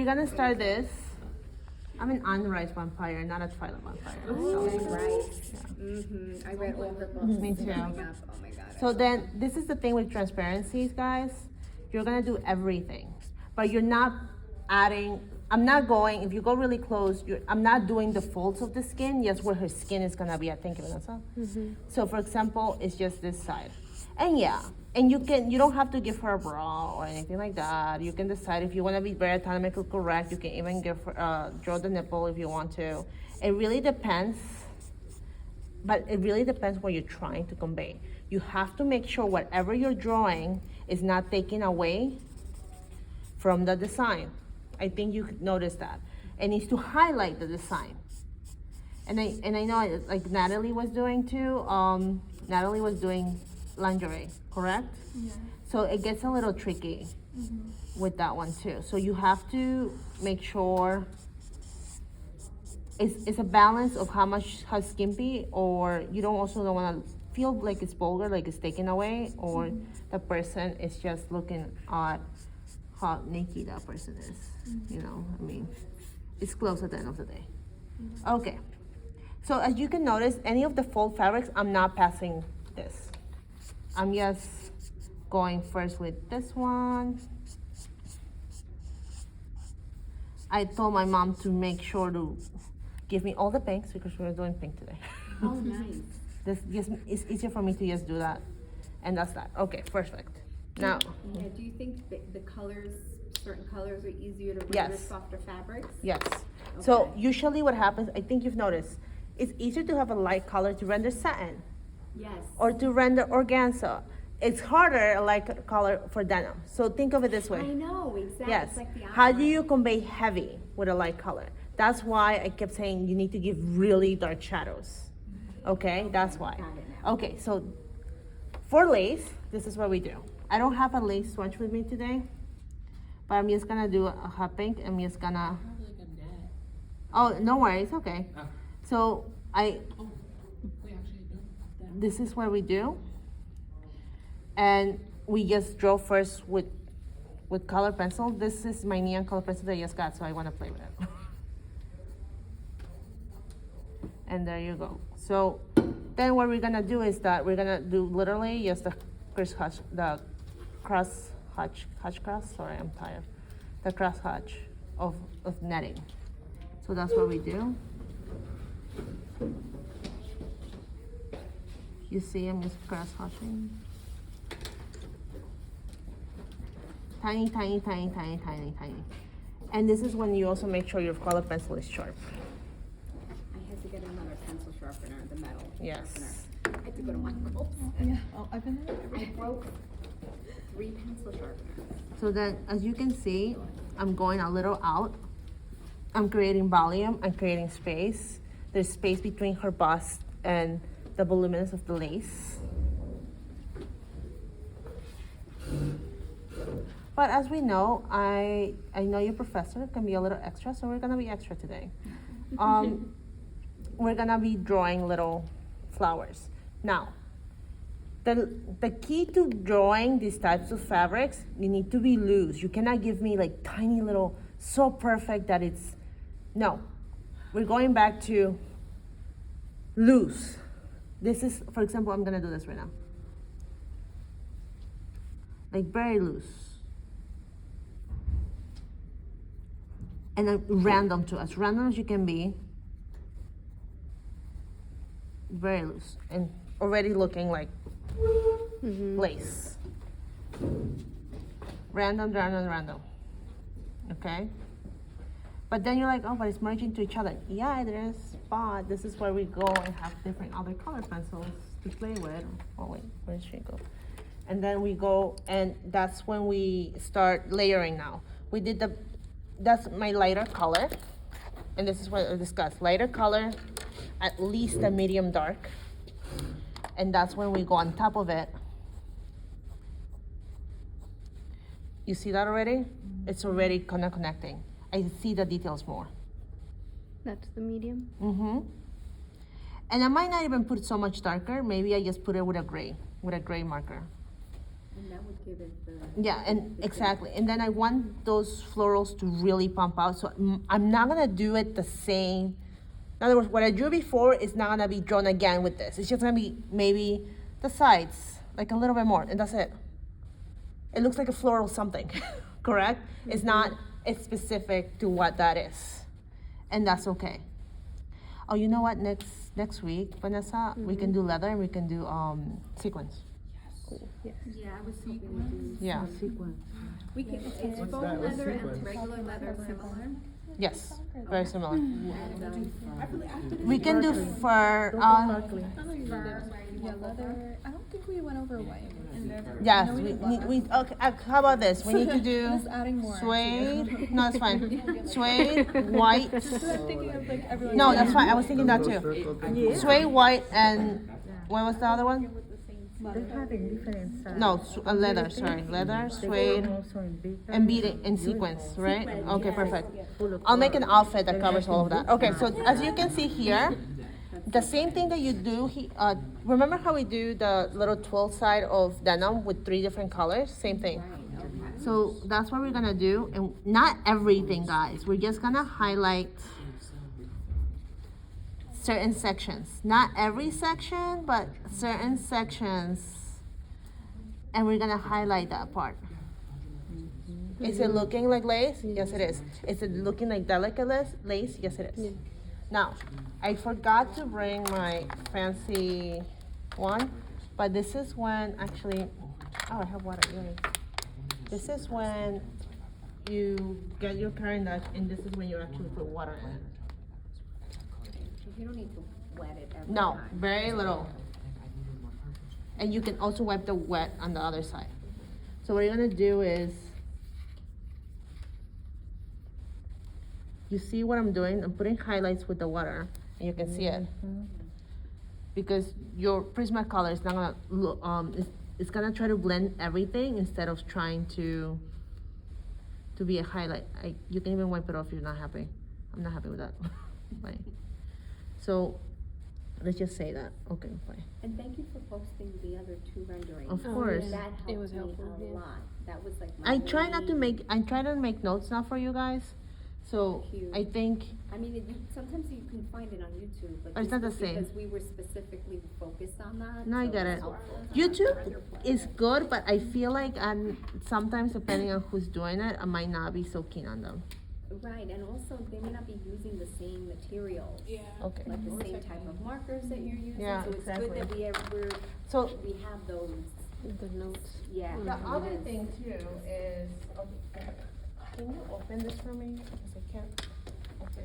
gonna start this. I'm an Unrise vampire, not a Twilight vampire. I read all her books. Me too. Growing up. Oh my god. So then, this is the thing with transparencies, guys. You're gonna do everything, but you're not adding. I'm not going. If you go really close, I'm not doing the folds of the skin. Yes, where her skin is gonna be. I think, Vanessa. So, for example, it's just this side, and yeah, and you don't have to give her a bra or anything like that. You can decide if you want to be very anatomically correct. You can even give her, draw the nipple if you want to. It really depends. But it really depends what you're trying to convey. You have to make sure whatever you're drawing is not taken away from the design. I think you could notice that. It needs to highlight the design. And I know like Natalie was doing too. Natalie was doing lingerie, correct? Yeah. So it gets a little tricky with that one too. So you have to make sure it's a balance of how skimpy, or you don't want to feel like it's vulgar, like it's taken away, or the person is just looking at how naked that person is. You know, I mean, it's close at the end of the day. Okay. So as you can notice, any of the fold fabrics, I'm not passing this. I'm just going first with this one. I told my mom to make sure to give me all the pinks because we're doing pink today. Oh, nice. It's easier for me to just do that. And that's that. Okay, perfect. Now, Yeah, do you think the colors, certain colors are easier to render Yes. softer fabrics? yes. So Okay. usually what happens, I think you've noticed, it's easier to have a light color to render satin Yes. or to render organza. It's harder a light color for denim. So think of it this way. I know, exactly. Yes. It's like the How do opposite. you convey heavy with a light color? That's why I kept saying you need to give really dark shadows. Okay, that's why. Got it now. Okay, so for lace, this is what we do. I don't have a lace swatch with me today, but I'm just gonna do a hot pink. I'm just gonna. Oh, no worries. Okay. So this is what we do, and we just draw first with color pencil. This is my neon color pencil that I just got, so I want to play with it. And there you go. So then what we're gonna do is that we're gonna do literally just the cross hatch. Sorry, I'm tired. The cross hatch of netting. So that's what we do. You see, I'm just cross hatching. Tiny, tiny, tiny, tiny, tiny, tiny. And this is when you also make sure your color pencil is sharp. I had to get another pencil sharpener, the metal Yes. sharpener. I had to go to Michael's. Yeah. Oh, I've been there. I broke 3 pencil sharpeners. So then, as you can see, I'm going a little out. I'm creating volume, I'm creating space. There's space between her bust and the voluminous of the lace. But as we know, I know your professor can be a little extra, so we're gonna be extra today. We're gonna be drawing little flowers. Now, the key to drawing these types of fabrics, you need to be loose. You cannot give me like tiny little, so perfect that it's, no. We're going back to loose. This is, for example, I'm gonna do this right now. Like very loose. And then random too, as random as you can be. Very loose and already looking like lace. Random, random, random. Okay? But then you're like, oh, but it's merging to each other. Yeah, it is, but this is where we go and have different other color pencils to play with. Oh wait, where did she go? And then we go, and that's when we start layering now. We did that's my lighter color. And this is what I discussed. Lighter color, at least a medium dark. And that's when we go on top of it. You see that already? It's already kind of connecting. I see the details more. That's the medium. And I might not even put it so much darker. Maybe I just put it with a gray marker. And that would give it the. Yeah, and exactly. And then I want those florals to really pump out. So I'm not gonna do it the same. In other words, what I drew before is not gonna be drawn again with this. It's just gonna be maybe the sides, like a little bit more, and that's it. It looks like a floral something, correct? It's not it's specific to what that is, and that's okay. Oh, you know what? Next week, Vanessa, we can do leather and we can do sequins. Yes. Yeah, I was hoping to do. Yeah. We can, it's What's faux that? What's leather and sequins? regular leather similar. Yes, very similar. And, We can do fur. Yeah, leather. I don't think we went over white. Yes, we okay. How about this? We need to do Just adding more. suede. No, that's fine. Suede, white. I'm thinking of like everyone. No, that's fine. I was thinking that too. Suede, white, and what was the other one? No, leather. Sorry, leather, suede, and beading in sequence, right? Okay, perfect. I'll make an outfit that covers all of that. Okay, so as you can see here, the same thing that you do. Remember how we do the little twill side of denim with 3 different colors? Same thing. So that's what we're gonna do, and not everything, guys. We're just gonna highlight certain sections. Not every section, but certain sections. And we're gonna highlight that part. Is it looking like lace? Yes, it is. Is it looking like delicate lace? Yes, it is. Now, I forgot to bring my fancy one, but this is when actually, oh, I have water. Yay. This is when you get your curry nut, and this is when you actually put water in it. you don't need to wet it every No, time. very little. And you can also wipe the wet on the other side. So what you're gonna do is, you see what I'm doing? I'm putting highlights with the water, and you can see it. Because your Prismacolor is not gonna look, it's gonna try to blend everything instead of trying to be a highlight. You can even wipe it off if you're not happy. I'm not happy with that. Fine. So, let's just say that. Okay, fine. And thank you for posting the other 2 renderings. Of course. That helped It was me helpful, a yeah. lot. That was like my I try not to main- I try to make notes now for you guys. So Cute. I think, I mean, sometimes you can find it on YouTube, but But it's this not the was same. because we were specifically focused on that. no, I so get it's it. helpful. YouTube is good, but I feel like sometimes depending on who's doing it, I might not be so keen on them. Right, and also they may not be using the same materials. Yeah. Okay. Like the same type of markers that you're using, Yeah, so it's exactly. good that So we have those, The notes. yeah. the it other is. thing too is, okay, can you open this for me? Because